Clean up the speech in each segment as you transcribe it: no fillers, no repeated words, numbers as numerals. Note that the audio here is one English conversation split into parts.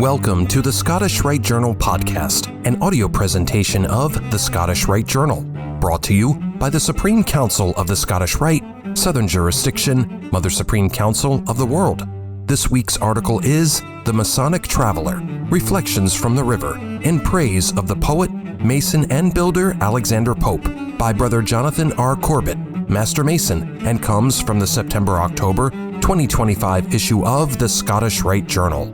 Welcome to the Scottish Rite Journal podcast, an audio presentation of the Scottish Rite Journal, brought to you by the Supreme Council of the Scottish Rite, Southern Jurisdiction, Mother Supreme Council of the World. This week's article is The Masonic Traveler, Reflections from the River, in praise of the poet, Mason, and builder Alexander Pope, by Brother Jonathan R. Corbett, Master Mason, and comes from the September-October 2025 issue of the Scottish Rite Journal.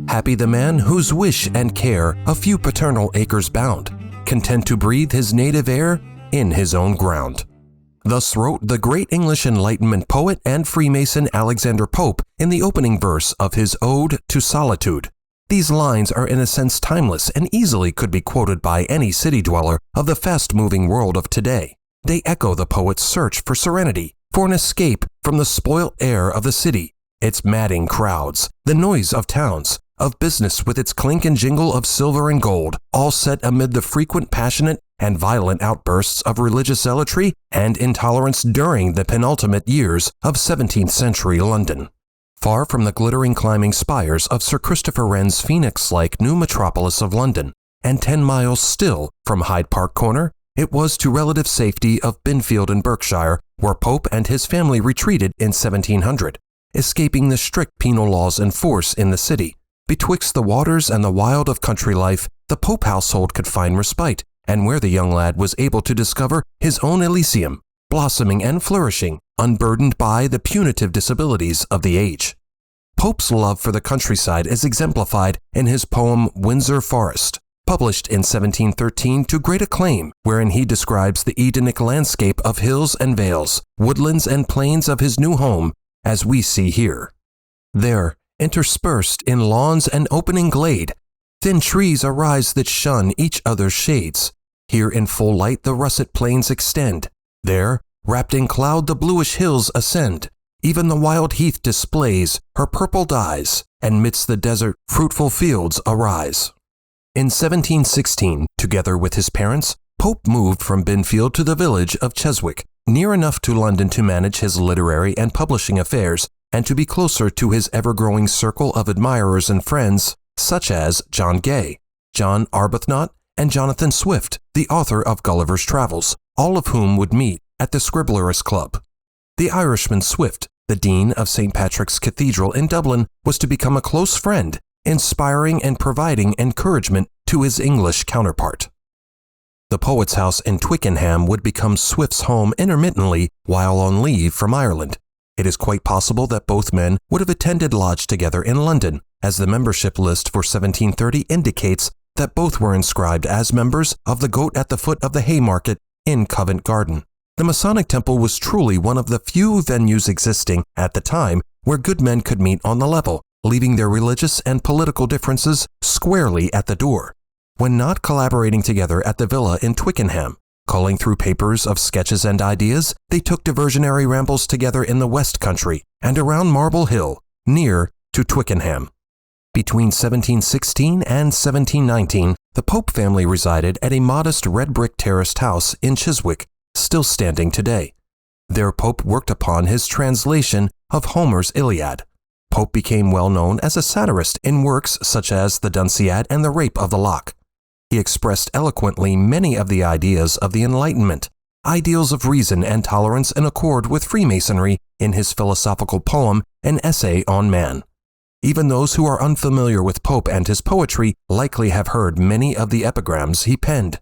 Happy the man whose wish and care a few paternal acres bound, content to breathe his native air in his own ground. Thus wrote the great English Enlightenment poet and Freemason Alexander Pope in the opening verse of his Ode to Solitude. These lines are in a sense timeless and easily could be quoted by any city dweller of the fast-moving world of today. They echo the poet's search for serenity, for an escape from the spoilt air of the city, its madding crowds, the noise of towns, of business with its clink and jingle of silver and gold, all set amid the frequent passionate and violent outbursts of religious zealotry and intolerance during the penultimate years of 17th century London. Far from the glittering climbing spires of Sir Christopher Wren's Phoenix-like new metropolis of London, and 10 miles still from Hyde Park Corner, it was to relative safety of Binfield in Berkshire, where Pope and his family retreated in 1700, escaping the strict penal laws in force in the city. Betwixt the waters and the wild of country life, the Pope household could find respite, and where the young lad was able to discover his own Elysium, blossoming and flourishing, unburdened by the punitive disabilities of the age. Pope's love for the countryside is exemplified in his poem Windsor Forest, published in 1713 to great acclaim, wherein he describes the Edenic landscape of hills and vales, woodlands and plains of his new home, as we see here. There, interspersed in lawns and opening glade, thin trees arise that shun each other's shades. Here in full light the russet plains extend. There, wrapped in cloud the bluish hills ascend. Even the wild heath displays her purple dyes, and midst the desert fruitful fields arise. In 1716, together with his parents, Pope moved from Binfield to the village of Chiswick, near enough to London to manage his literary and publishing affairs, and to be closer to his ever-growing circle of admirers and friends, such as John Gay, John Arbuthnot, and Jonathan Swift, the author of Gulliver's Travels, all of whom would meet at the Scribblers Club. The Irishman Swift, the Dean of St. Patrick's Cathedral in Dublin, was to become a close friend, inspiring and providing encouragement to his English counterpart. The poet's house in Twickenham would become Swift's home intermittently while on leave from Ireland. It is quite possible that both men would have attended lodge together in London, as the membership list for 1730 indicates that both were inscribed as members of the Goat at the Foot of the Haymarket in Covent Garden. The Masonic Temple was truly one of the few venues existing at the time where good men could meet on the level, leaving their religious and political differences squarely at the door. When not collaborating together at the villa in Twickenham, culling through papers of sketches and ideas, they took diversionary rambles together in the West Country and around Marble Hill, near to Twickenham. Between 1716 and 1719, the Pope family resided at a modest red-brick terraced house in Chiswick, still standing today. There Pope worked upon his translation of Homer's Iliad. Pope became well known as a satirist in works such as The Dunciad and The Rape of the Lock. He expressed eloquently many of the ideas of the Enlightenment, ideals of reason and tolerance in accord with Freemasonry in his philosophical poem, An Essay on Man. Even those who are unfamiliar with Pope and his poetry likely have heard many of the epigrams he penned.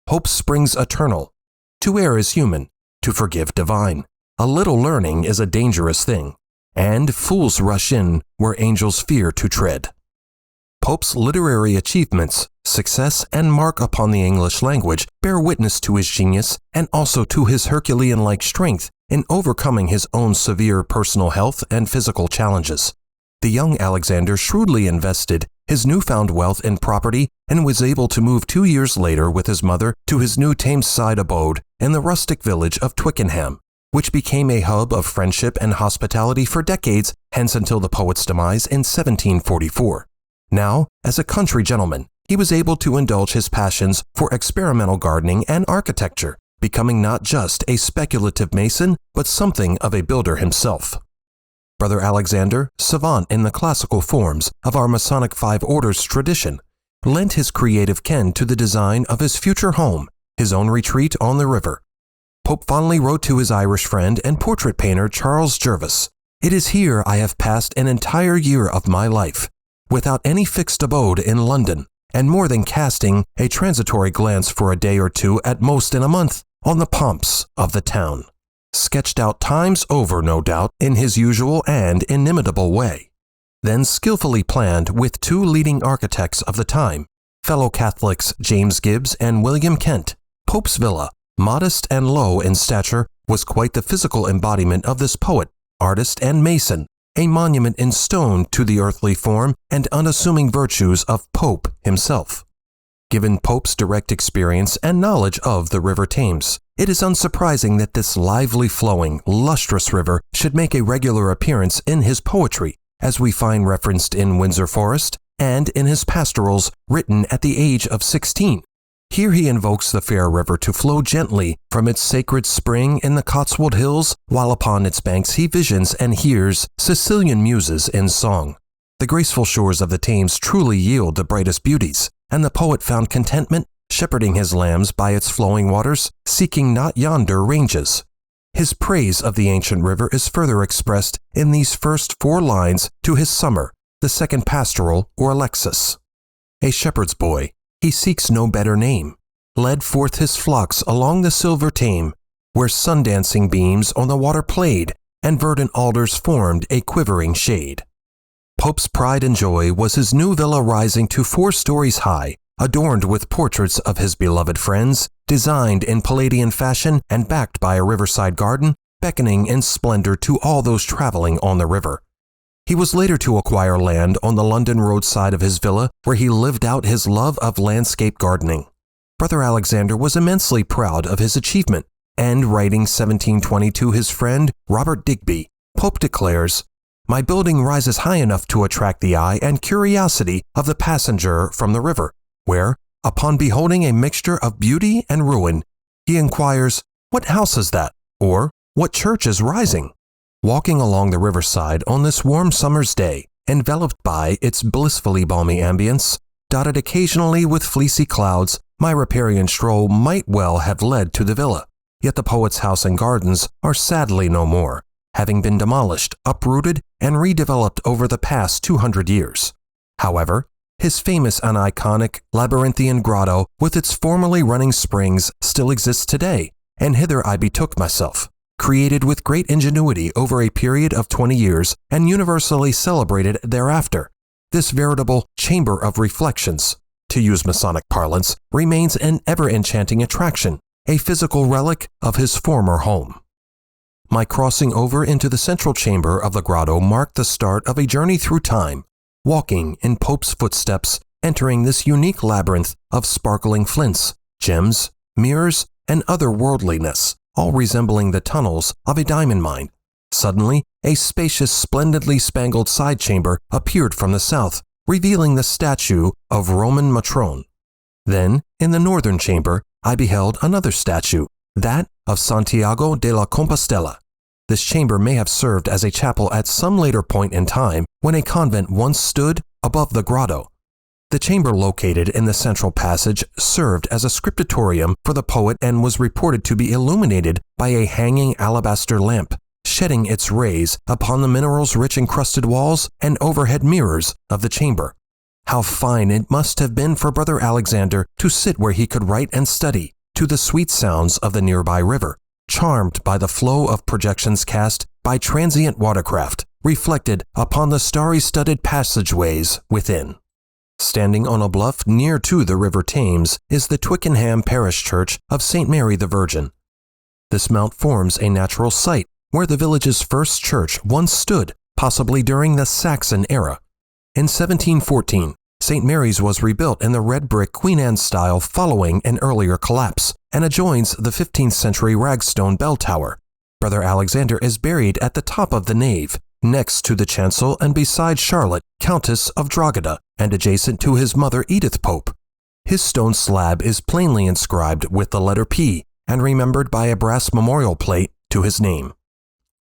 Hope springs eternal. To err is human, to forgive divine. A little learning is a dangerous thing, and fools rush in where angels fear to tread. Pope's literary achievements, success, and mark upon the English language bear witness to his genius and also to his Herculean-like strength in overcoming his own severe personal health and physical challenges. The young Alexander shrewdly invested his newfound wealth in property and was able to move 2 years later with his mother to his new Thameside abode in the rustic village of Twickenham, which became a hub of friendship and hospitality for decades, hence until the poet's demise in 1744. Now, as a country gentleman, he was able to indulge his passions for experimental gardening and architecture, becoming not just a speculative mason, but something of a builder himself. Brother Alexander, savant in the classical forms of our Masonic Five Orders tradition, lent his creative ken to the design of his future home, his own retreat on the river. Pope fondly wrote to his Irish friend and portrait painter Charles Jervis, "It is here I have passed an entire year of my life, without any fixed abode in London, and more than casting a transitory glance for a day or two at most in a month on the pomps of the town." Sketched out times over, no doubt, in his usual and inimitable way. Then skillfully planned with two leading architects of the time, fellow Catholics James Gibbs and William Kent, Pope's villa, modest and low in stature, was quite the physical embodiment of this poet, artist, and mason, a monument in stone to the earthly form and unassuming virtues of Pope himself. Given Pope's direct experience and knowledge of the River Thames, it is unsurprising that this lively flowing, lustrous river should make a regular appearance in his poetry, as we find referenced in Windsor Forest and in his pastorals written at the age of 16. Here he invokes the fair river to flow gently from its sacred spring in the Cotswold Hills, while upon its banks he visions and hears Sicilian muses in song. The graceful shores of the Thames truly yield the brightest beauties, and the poet found contentment shepherding his lambs by its flowing waters, seeking not yonder ranges. His praise of the ancient river is further expressed in these first 4 lines to his Summer, the second pastoral or Alexis. A shepherd's boy, he seeks no better name, led forth his flocks along the silver Tame, where sun-dancing beams on the water played, and verdant alders formed a quivering shade. Pope's pride and joy was his new villa rising to 4 stories high, adorned with portraits of his beloved friends, designed in Palladian fashion and backed by a riverside garden, beckoning in splendor to all those traveling on the river. He was later to acquire land on the London roadside of his villa, where he lived out his love of landscape gardening. Brother Alexander was immensely proud of his achievement, and writing 1720 to his friend Robert Digby, Pope declares, "My building rises high enough to attract the eye and curiosity of the passenger from the river, where, upon beholding a mixture of beauty and ruin, he inquires, 'What house is that?' or 'What church is rising?' Walking along the riverside on this warm summer's day, enveloped by its blissfully balmy ambience, dotted occasionally with fleecy clouds, my riparian stroll might well have led to the villa. Yet the poet's house and gardens are sadly no more, having been demolished, uprooted, and redeveloped over the past 200 years. However, his famous and iconic labyrinthian grotto with its formerly running springs still exists today, and hither I betook myself, created with great ingenuity over a period of 20 years and universally celebrated thereafter. This veritable chamber of reflections, to use Masonic parlance, remains an ever-enchanting attraction, a physical relic of his former home. My crossing over into the central chamber of the grotto marked the start of a journey through time, walking in Pope's footsteps, entering this unique labyrinth of sparkling flints, gems, mirrors, and other worldliness, all resembling the tunnels of a diamond mine. Suddenly, a spacious, splendidly spangled side chamber appeared from the south, revealing the statue of Roman Matrone. Then, in the northern chamber, I beheld another statue, that of Santiago de la Compostela. This chamber may have served as a chapel at some later point in time when a convent once stood above the grotto. The chamber located in the central passage served as a scriptorium for the poet and was reported to be illuminated by a hanging alabaster lamp, shedding its rays upon the minerals-rich encrusted walls and overhead mirrors of the chamber. How fine it must have been for Brother Alexander to sit where he could write and study, to the sweet sounds of the nearby river, charmed by the flow of projections cast by transient watercraft, reflected upon the starry-studded passageways within. Standing on a bluff near to the River Thames is the Twickenham Parish Church of St. Mary the Virgin. This mount forms a natural site where the village's first church once stood, possibly during the Saxon era. In 1714, St. Mary's was rebuilt in the red brick Queen Anne style following an earlier collapse, and adjoins the 15th century ragstone bell tower. Brother Alexander is buried at the top of the nave, next to the chancel and beside Charlotte, Countess of Drogheda, and adjacent to his mother Edith Pope. His stone slab is plainly inscribed with the letter P and remembered by a brass memorial plate to his name.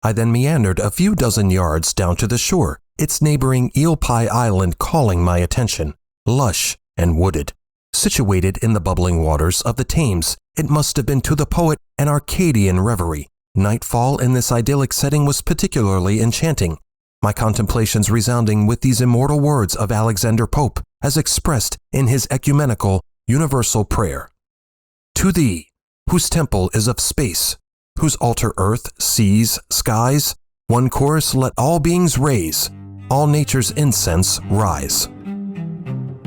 I then meandered a few dozen yards down to the shore, its neighboring Eel Pie Island calling my attention. Lush and wooded. Situated in the bubbling waters of the Thames, it must have been to the poet an Arcadian reverie. Nightfall in this idyllic setting was particularly enchanting, my contemplations resounding with these immortal words of Alexander Pope as expressed in his ecumenical, universal prayer. To thee, whose temple is of space, whose altar earth, seas, skies, one chorus let all beings raise, all nature's incense rise.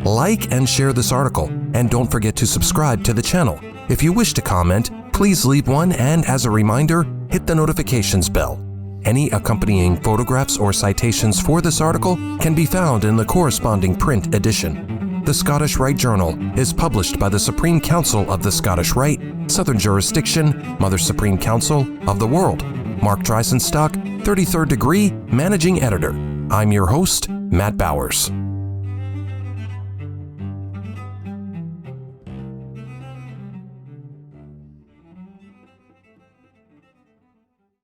Like and share this article, and don't forget to subscribe to the channel. If you wish to comment, please leave one, and as a reminder, hit the notifications bell. Any accompanying photographs or citations for this article can be found in the corresponding print edition. The Scottish Rite Journal is published by the Supreme Council of the Scottish Rite, Southern Jurisdiction, Mother Supreme Council of the World. Mark Dreisenstock, 33rd degree, Managing Editor. I'm your host, Matt Bowers.